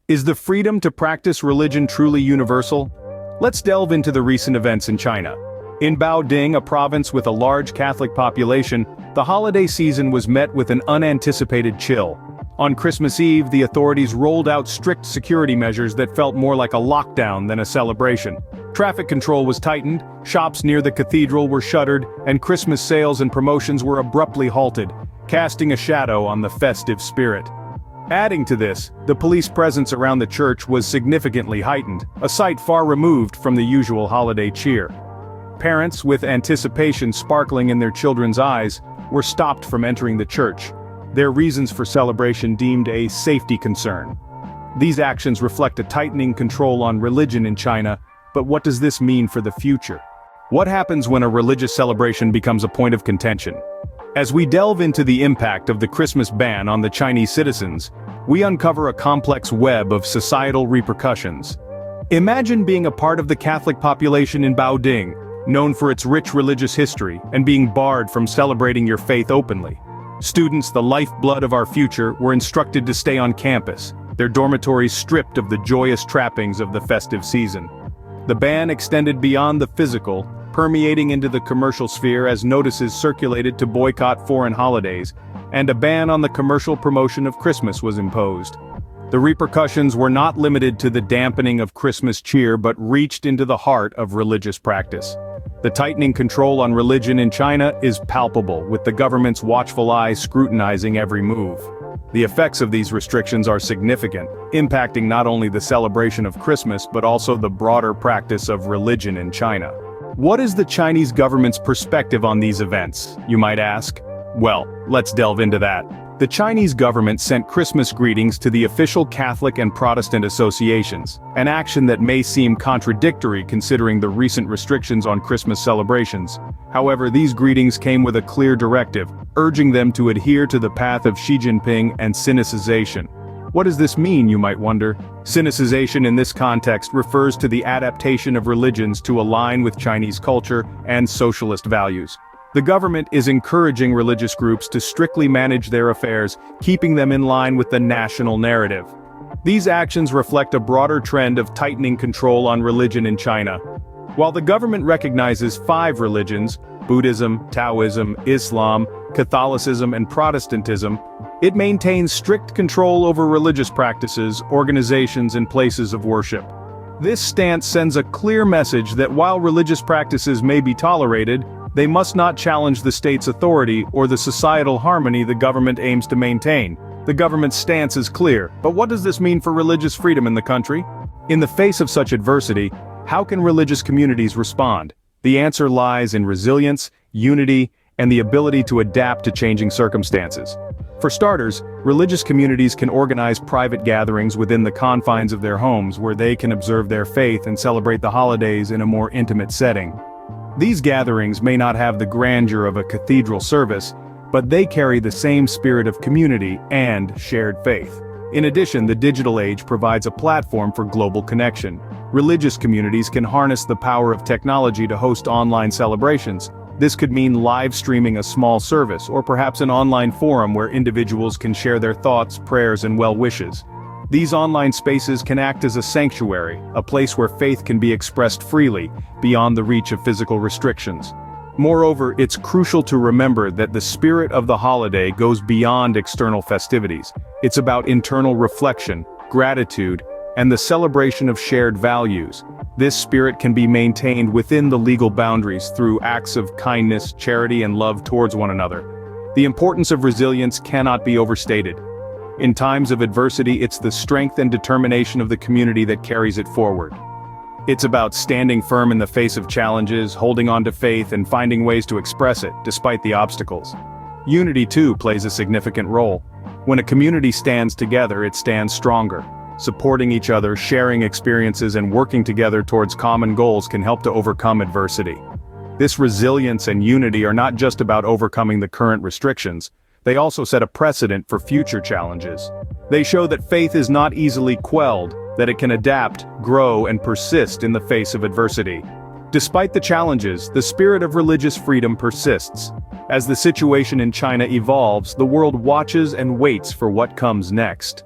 Is the freedom to practice religion truly universal? Let's delve into the recent events in China. In Baoding, a province with a large Catholic population, the holiday season was met with an unanticipated chill. On Christmas Eve, the authorities rolled out strict security measures that felt more like a lockdown than a celebration. Traffic control was tightened, shops near the cathedral were shuttered, and Christmas sales and promotions were abruptly halted, casting a shadow on the festive spirit. Adding to this, the police presence around the church was significantly heightened, a sight far removed from the usual holiday cheer. Parents, with anticipation sparkling in their children's eyes, were stopped from entering the church, their reasons for celebration deemed a safety concern. These actions reflect a tightening control on religion in China, but what does this mean for the future? What happens when a religious celebration becomes a point of contention? As we delve into the impact of the Christmas ban on the Chinese citizens, we uncover a complex web of societal repercussions. Imagine being a part of the Catholic population in Baoding, known for its rich religious history, and being barred from celebrating your faith openly. Students, the lifeblood of our future, were instructed to stay on campus, their dormitories stripped of the joyous trappings of the festive season. The ban extended beyond the physical, permeating into the commercial sphere as notices circulated to boycott foreign holidays, and a ban on the commercial promotion of Christmas was imposed. The repercussions were not limited to the dampening of Christmas cheer but reached into the heart of religious practice. The tightening control on religion in China is palpable, with the government's watchful eye scrutinizing every move. The effects of these restrictions are significant, impacting not only the celebration of Christmas but also the broader practice of religion in China. What is the Chinese government's perspective on these events, you might ask? Well, let's delve into that. The Chinese government sent Christmas greetings to the official Catholic and Protestant associations, an action that may seem contradictory considering the recent restrictions on Christmas celebrations. However, these greetings came with a clear directive, urging them to adhere to the path of Xi Jinping and Sinicization. What does this mean, you might wonder? Sinicization in this context refers to the adaptation of religions to align with Chinese culture and socialist values. The government is encouraging religious groups to strictly manage their affairs, keeping them in line with the national narrative. These actions reflect a broader trend of tightening control on religion in China. While the government recognizes 5 religions, Buddhism, Taoism, Islam, Catholicism, and Protestantism, it maintains strict control over religious practices, organizations, and places of worship. This stance sends a clear message that while religious practices may be tolerated, they must not challenge the state's authority or the societal harmony the government aims to maintain. The government's stance is clear, but what does this mean for religious freedom in the country? In the face of such adversity, how can religious communities respond? The answer lies in resilience, unity, and the ability to adapt to changing circumstances. For starters, religious communities can organize private gatherings within the confines of their homes where they can observe their faith and celebrate the holidays in a more intimate setting. These gatherings may not have the grandeur of a cathedral service, but they carry the same spirit of community and shared faith. In addition, the digital age provides a platform for global connection. Religious communities can harness the power of technology to host online celebrations. This could mean live streaming a small service, or perhaps an online forum where individuals can share their thoughts, prayers, and well wishes. These online spaces can act as a sanctuary, a place where faith can be expressed freely, beyond the reach of physical restrictions. Moreover, it's crucial to remember that the spirit of the holiday goes beyond external festivities. It's about internal reflection, gratitude, and the celebration of shared values. This spirit can be maintained within the legal boundaries through acts of kindness, charity, and love towards one another. The importance of resilience cannot be overstated. In times of adversity, it's the strength and determination of the community that carries it forward. It's about standing firm in the face of challenges, holding on to faith, and finding ways to express it, despite the obstacles. Unity, too, plays a significant role. When a community stands together, it stands stronger. Supporting each other, sharing experiences, and working together towards common goals can help to overcome adversity. This resilience and unity are not just about overcoming the current restrictions. They also set a precedent for future challenges. They show that faith is not easily quelled, that it can adapt, grow, and persist in the face of adversity. Despite the challenges, the spirit of religious freedom persists. As the situation in China evolves, the world watches and waits for what comes next.